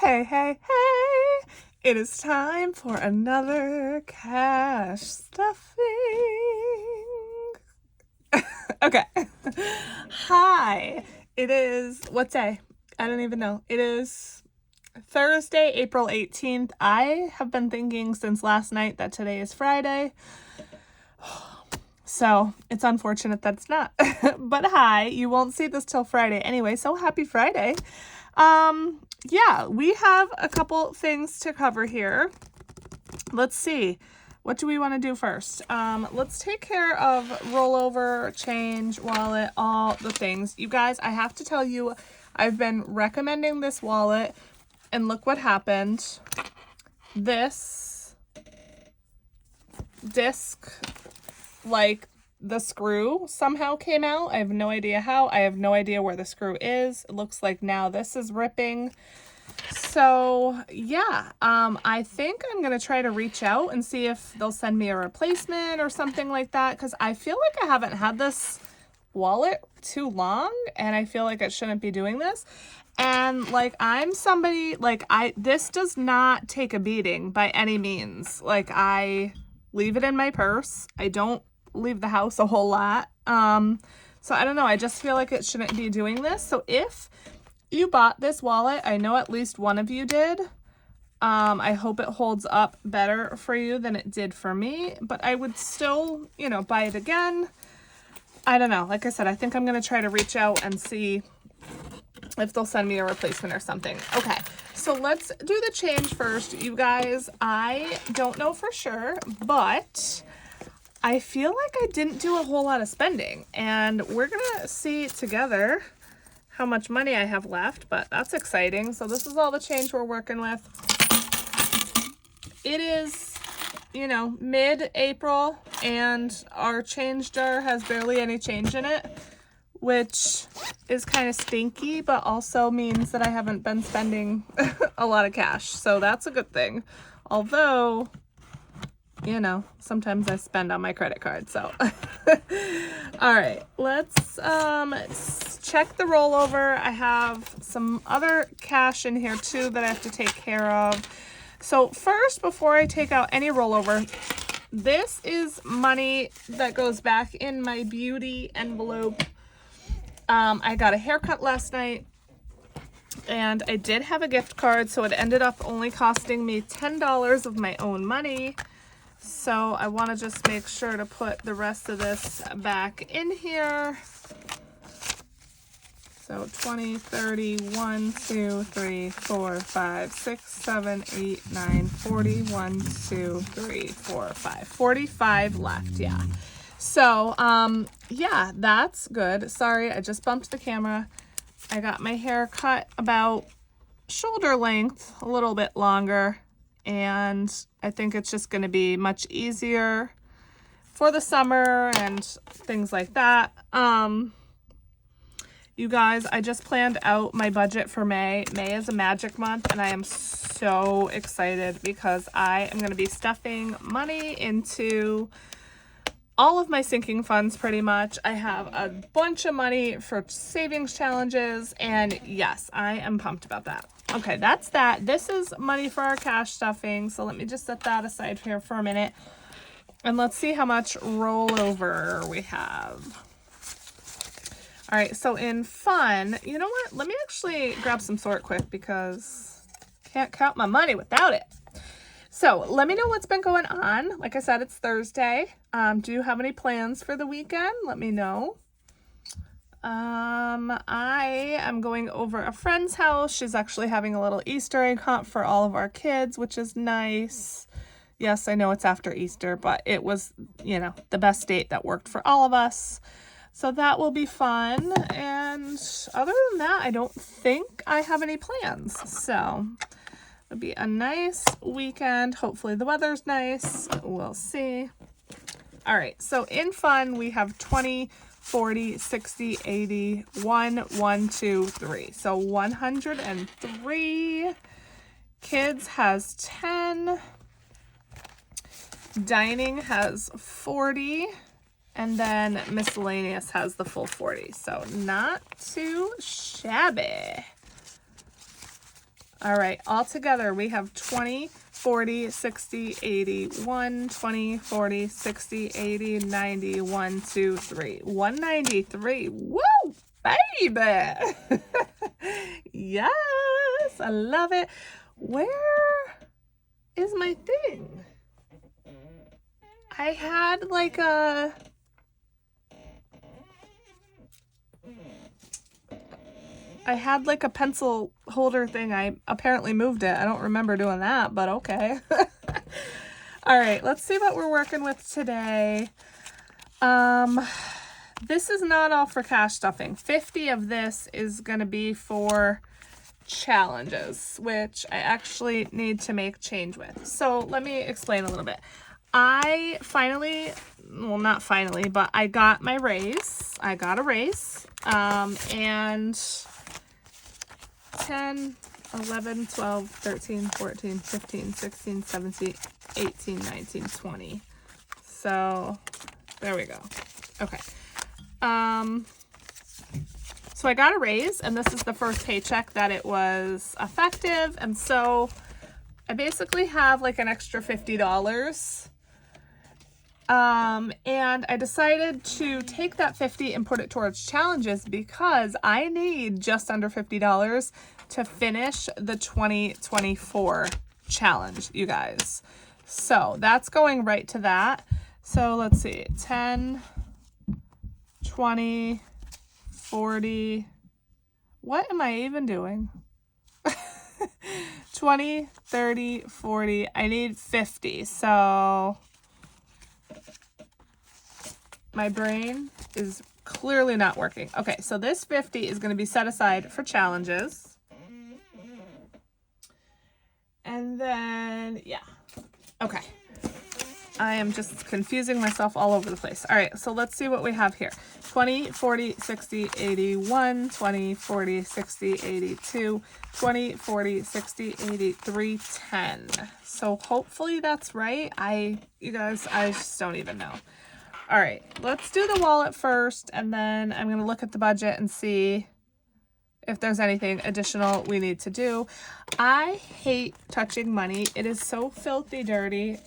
Hey, hey, hey! It is time for another cash stuffing. Okay. Hi. It is, what day? I don't even know. It is Thursday, April 18th. I have been thinking since last night that today is Friday. So it's unfortunate that it's not. But hi, you won't see this till Friday anyway, so happy Friday. Yeah, we have a couple things to cover here. Let's see. What do we want to do first? Let's take care of rollover, change, wallet, all the things. You guys, I have to tell you, I've been recommending this wallet, and look what happened. This disc, like the screw somehow came out. I have no idea how. I have no idea where the screw is. It looks like now this is ripping. So yeah, I think I'm going to try to reach out and see if they'll send me a replacement or something like that. Cause I feel like I haven't had this wallet too long and I feel like it shouldn't be doing this. And like, I'm somebody like this does not take a beating by any means. Like I leave it in my purse. I don't leave the house a whole lot. So I don't know. I just feel like it shouldn't be doing this. So if you bought this wallet, I know at least one of you did. I hope it holds up better for you than it did for me, but I would still, you know, buy it again. I don't know. Like I said, I think I'm going to try to reach out and see if they'll send me a replacement or something. Okay, so let's do the change first. You guys, I don't know for sure, but I feel like I didn't do a whole lot of spending, and we're gonna see together how much money I have left, but that's exciting. So this is all the change we're working with. It is, you know, mid-April, and our change jar has barely any change in it, which is kind of stinky, but also means that I haven't been spending a lot of cash. So that's a good thing. Although, you know, sometimes I spend on my credit card, so. All right, let's check the rollover. I have some other cash in here too that I have to take care of. So first, before I take out any rollover, this is money that goes back in my beauty envelope. I got a haircut last night, and I did have a gift card, so it ended up only costing me $10 of my own money. So I want to just make sure to put the rest of this back in here. So 20, 30, 1, 2, 3, 4, 5, 6, 7, 8, 9, 40, 1, 2, 3, 4, 5. 45 left, yeah. So, yeah, that's good. Sorry, I just bumped the camera. I got my hair cut about shoulder length, a little bit longer. And I think it's just going to be much easier for the summer and things like that. You guys, I just planned out my budget for May. May is a magic month, and I am so excited because I am going to be stuffing money into all of my sinking funds pretty much. I have a bunch of money for savings challenges, and yes, I am pumped about that. Okay, that's that. This is money for our cash stuffing, so let me just set that aside here for a minute. And let's see how much rollover we have. All right, so in fun, you know what? Let me actually grab some sort quick because I can't count my money without it. So let me know what's been going on. Like I said, it's Thursday. Do you have any plans for the weekend? Let me know. I am going over a friend's house. She's actually having a little Easter egg hunt for all of our kids, which is nice. Yes, I know it's after Easter, but it was, you know, the best date that worked for all of us. So that will be fun. And other than that, I don't think I have any plans. So it'll be a nice weekend. Hopefully the weather's nice. We'll see. All right. So in fun, we have 20, 40, 60, 80, 1, 1, 2, 3. So 103. Kids has 10. Dining has 40. And then miscellaneous has the full 40. So not too shabby. All right, all together we have 20, 40, 60, 80, 1, 20, 40, 60, 80, 90, 1, 2, 3. 193. Woo, baby. Yes, I love it. Where is my thing? I had like a... pencil holder thing. I apparently moved it. I don't remember doing that, but okay. All right, let's see what we're working with today. This is not all for cash stuffing. 50 of this is going to be for challenges, which I actually need to make change with. So let me explain a little bit. I finally, well, not finally, but I got my raise. I got a raise. And 10, 11, 12, 13, 14, 15, 16, 17, 18, 19, 20. So there we go. Okay. So I got a raise, and this is the first paycheck that it was effective. And so I basically have like an extra $50. And I decided to take that 50 and put it towards challenges because I need just under $50 to finish the 2024 challenge, you guys. So that's going right to that. So let's see, 10, 20, 40. What am I even doing? 20, 30, 40. I need 50. So my brain is clearly not working. Okay, so this 50 is going to be set aside for challenges. And then, yeah. Okay. I am just confusing myself all over the place. All right, so let's see what we have here. 20, 40, 60, 81, 20, 40, 60, 82, 20, 40, 60, 83, 10. So hopefully that's right. You guys, I just don't even know. All right, let's do the wallet first, and then I'm going to look at the budget and see if there's anything additional we need to do. I hate touching money. It is so filthy dirty.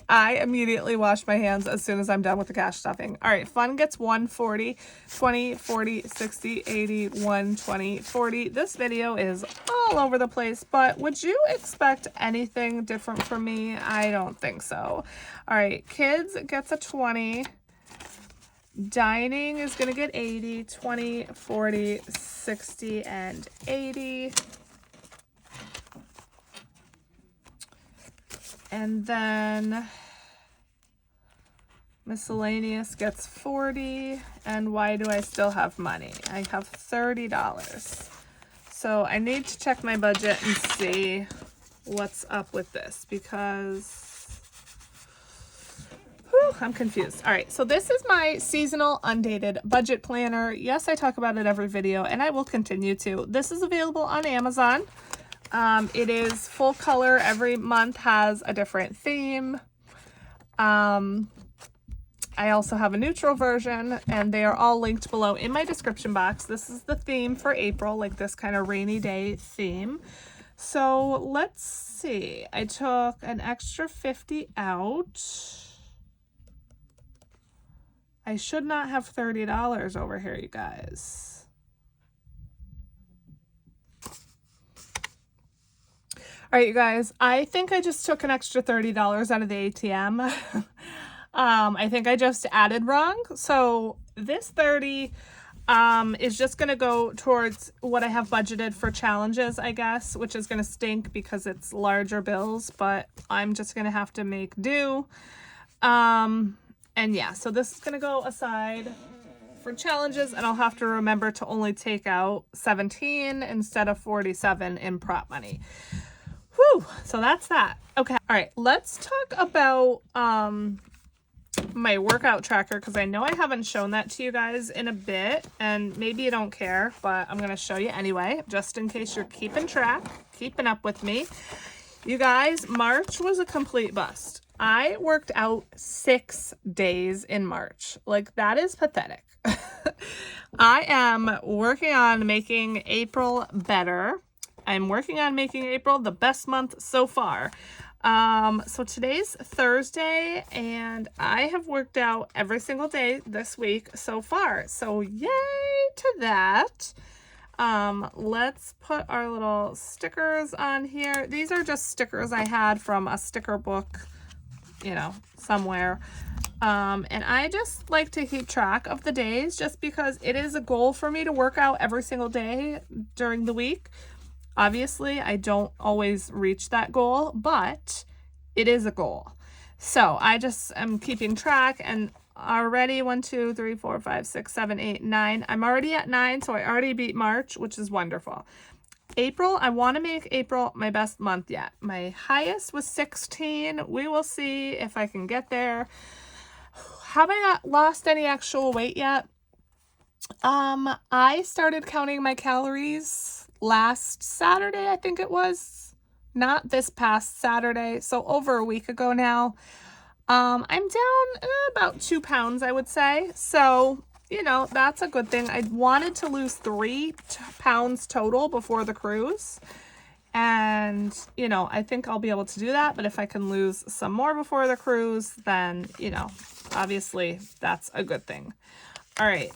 I immediately wash my hands as soon as I'm done with the cash stuffing. All right, fun gets 140, 20, 40, 60, 80, 120, 40. This video is all over the place, but would you expect anything different from me? I don't think so. All right, kids gets a 20. Dining is going to get 80, 20, 40, 60, and 80. And then miscellaneous gets 40. And why do I still have money? I have $30. So I need to check my budget and see what's up with this because I'm confused. All right, so this is my seasonal undated budget planner. Yes, I talk about it every video, and I will continue to. This is available on Amazon. It is full color. Every month has a different theme. I also have a neutral version, and they are all linked below in my description box. This is the theme for April, like this kind of rainy day theme. So let's see. I took an extra 50 out. I should not have $30 over here, you guys. All right, you guys, I think I just took an extra $30 out of the ATM. I think I just added wrong. So this 30 is just going to go towards what I have budgeted for challenges, I guess, which is going to stink because it's larger bills, but I'm just going to have to make do. And yeah, so this is going to go aside for challenges, and I'll have to remember to only take out 17 instead of 47 in prop money. Whew, so that's that. Okay, all right, let's talk about my workout tracker because I know I haven't shown that to you guys in a bit, and maybe you don't care, but I'm going to show you anyway, just in case you're keeping track, keeping up with me. You guys, March was a complete bust. I worked out 6 days in March. Like, that is pathetic. I am working on making April better. I'm working on making April the best month so far. So today's Thursday, and I have worked out every single day this week so far. So yay to that. Let's put our little stickers on here. These are just stickers I had from a sticker book, you know, somewhere. And I just like to keep track of the days just because it is a goal for me to work out every single day during the week. Obviously, I don't always reach that goal, but it is a goal. So I just am keeping track, and already 1, 2, 3, 4, 5, 6, 7, 8, 9. I'm already at 9, so I already beat March, which is wonderful. April, I want to make April my best month yet. My highest was 16. We will see if I can get there. Have I not lost any actual weight yet? I started counting my calories last Saturday, I think it was. Not this past Saturday, so over a week ago now. I'm down about 2 pounds, I would say. So, you know, that's a good thing. I wanted to lose 3 pounds total before the cruise. And, you know, I think I'll be able to do that. But if I can lose some more before the cruise, then, you know, obviously that's a good thing. All right.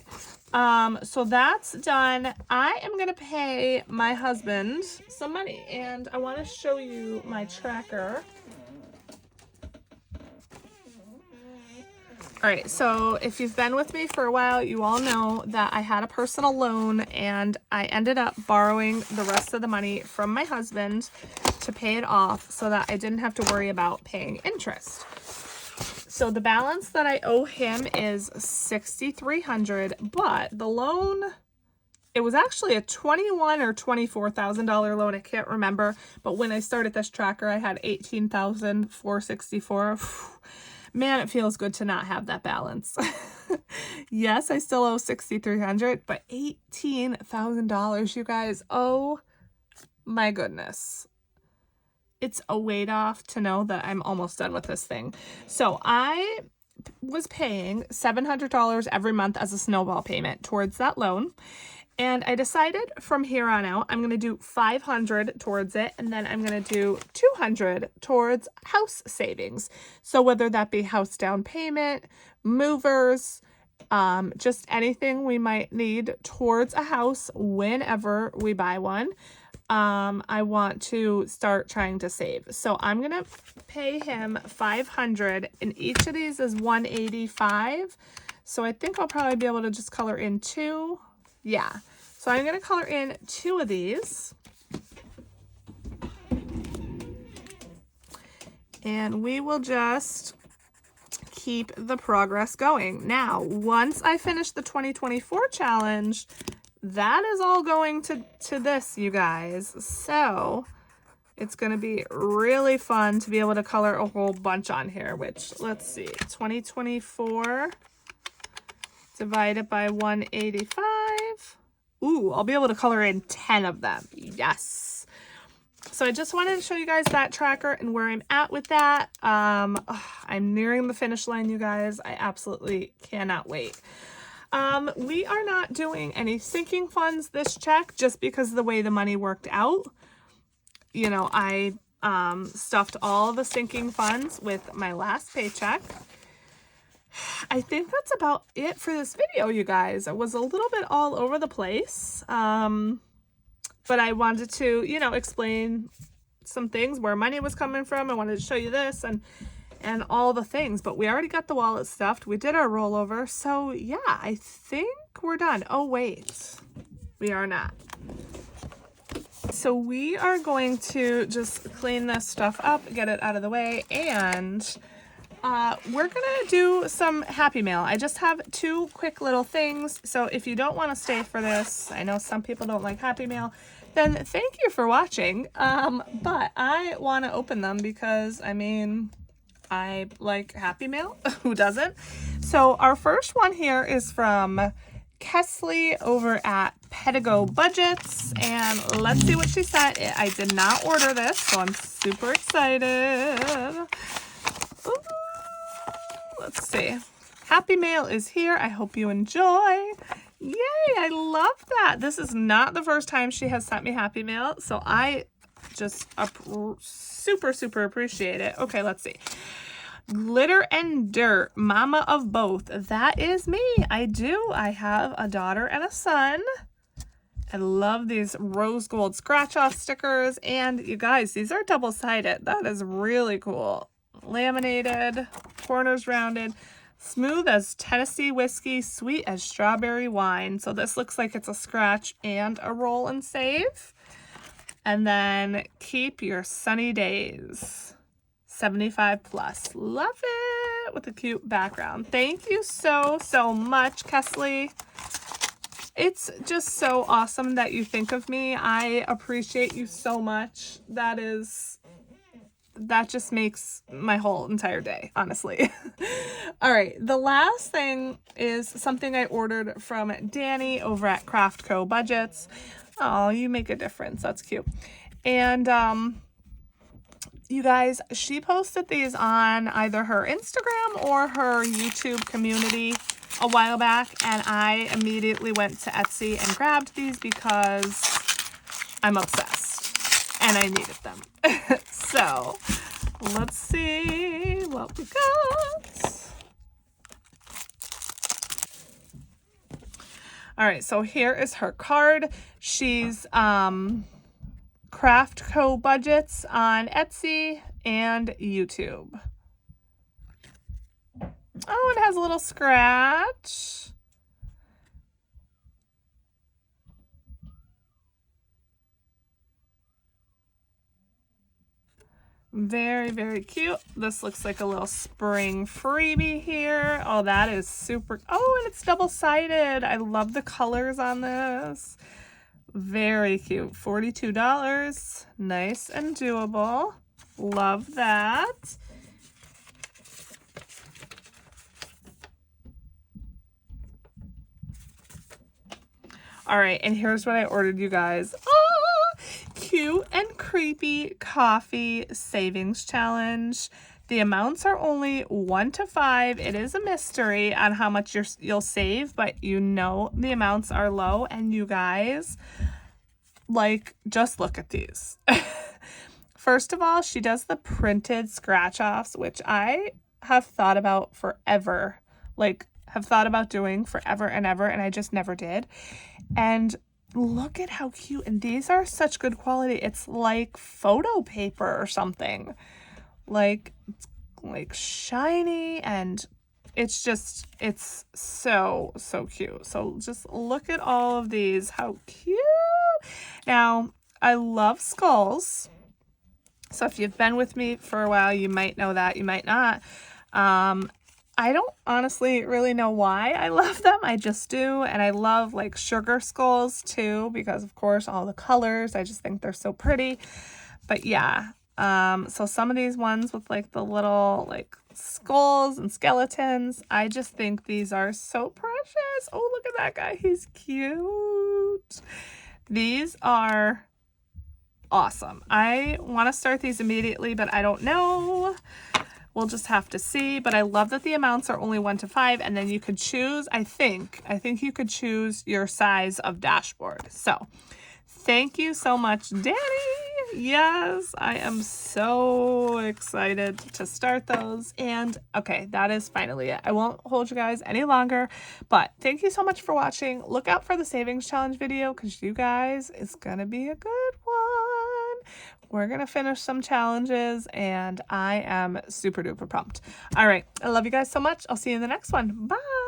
So that's done. I am going to pay my husband some money, and I want to show you my tracker. All right, so if you've been with me for a while, you all know that I had a personal loan, and I ended up borrowing the rest of the money from my husband to pay it off so that I didn't have to worry about paying interest. So the balance that I owe him is $6,300, but the loan, it was actually a $21,000 or $24,000 loan. I can't remember, but when I started this tracker, I had $18,464. Man, it feels good to not have that balance. Yes, I still owe $6,300, but $18,000, you guys. Oh my goodness. It's a weight off to know that I'm almost done with this thing. So I was paying $700 every month as a snowball payment towards that loan. And I decided from here on out, I'm going to do $500 towards it. And then I'm going to do $200 towards house savings. So whether that be house down payment, movers, just anything we might need towards a house whenever we buy one. I want to start trying to save. So I'm going to pay him $500, and each of these is $185. So I think I'll probably be able to just color in 2. Yeah. So I'm going to color in 2 of these. And we will just keep the progress going. Now, once I finish the 2024 challenge, that is all going to this, you guys. So it's going to be really fun to be able to color a whole bunch on here, which, let's see, 2024 divided by 185. Ooh, I'll be able to color in 10 of them. Yes. So I just wanted to show you guys that tracker and where I'm at with that. I'm nearing the finish line, you guys. I absolutely cannot wait. We are not doing any sinking funds this check just because of the way the money worked out. You know, I stuffed all the sinking funds with my last paycheck. I think that's about it for this video, you guys. It was a little bit all over the place. But I wanted to, you know, explain some things where money was coming from. I wanted to show you this and all the things, but we already got the wallet stuffed. We did our rollover. So yeah, I think we're done. Oh, wait, we are not. So we are going to just clean this stuff up, get it out of the way, and we're gonna do some Happy Mail. I just have 2 quick little things. So if you don't want to stay for this, I know some people don't like Happy Mail, then thank you for watching. But I want to open them because, I mean, I like Happy Mail. Who doesn't? So our first one here is from Kesley over at Pedigo Budgets, and let's see what she sent. I did not order this, so I'm super excited. Ooh, let's see. Happy Mail is here. I hope you enjoy. Yay, I love that. This is not the first time she has sent me Happy Mail, so I just super, super appreciate it. Okay, let's see. Glitter and Dirt, mama of both. That is me. I do. I have a daughter and a son. I love these rose gold scratch off stickers. And you guys, these are double-sided. That is really cool. Laminated, corners rounded, smooth as Tennessee whiskey, sweet as strawberry wine. So this looks like it's a scratch and a roll and save. And then keep your sunny days. 75 plus. Love it, with a cute background. Thank you so, so much, Kesley. It's just so awesome that you think of me. I appreciate you so much. That just makes my whole entire day, honestly. All right, the last thing is something I ordered from Danny over at Craft Co. Budgets. Oh, you make a difference. That's cute. And you guys, she posted these on either her Instagram or her YouTube community a while back, and I immediately went to Etsy and grabbed these because I'm obsessed and I needed them. So let's see what we got. All right, so here is her card. She's Craft Co. Budgets on Etsy and YouTube. Oh, it has a little scratch. Very, very cute. This looks like a little spring freebie here. Oh, that is super. Oh, and it's double-sided. I love the colors on this. Very cute. $42. Nice and doable. Love that. All right, and here's what I ordered, you guys. Oh, cute and creepy coffee savings challenge. The amounts are only 1 to 5. It is a mystery on how much you'll save, but you know the amounts are low. And you guys, like, just look at these. First of all, she does the printed scratch offs, which I have thought about forever. Like, have thought about doing forever and ever, and I just never did. And look at how cute. And these are such good quality. It's like photo paper or something. Like shiny, and it's just, it's so, so cute. So just look at all of these. How cute. Now, I love skulls. So if you've been with me for a while, you might know that, you might not. I don't honestly really know why I love them. I just do. And I love like sugar skulls too, because of course all the colors, I just think they're so pretty. But yeah, so some of these ones with like the little like skulls and skeletons, I just think these are so precious. Oh, look at that guy. He's cute. These are awesome. I want to start these immediately, but I don't know. We'll just have to see, but I love that the amounts are only 1 to 5, and then you could choose, I think you could choose your size of dashboard. So thank you so much, Danny. Yes, I am so excited to start those. And okay, that is finally it. I won't hold you guys any longer, but thank you so much for watching. Look out for the savings challenge video, because you guys, it's gonna be a good one. We're going to finish some challenges, and I am super duper pumped. All right. I love you guys so much. I'll see you in the next one. Bye.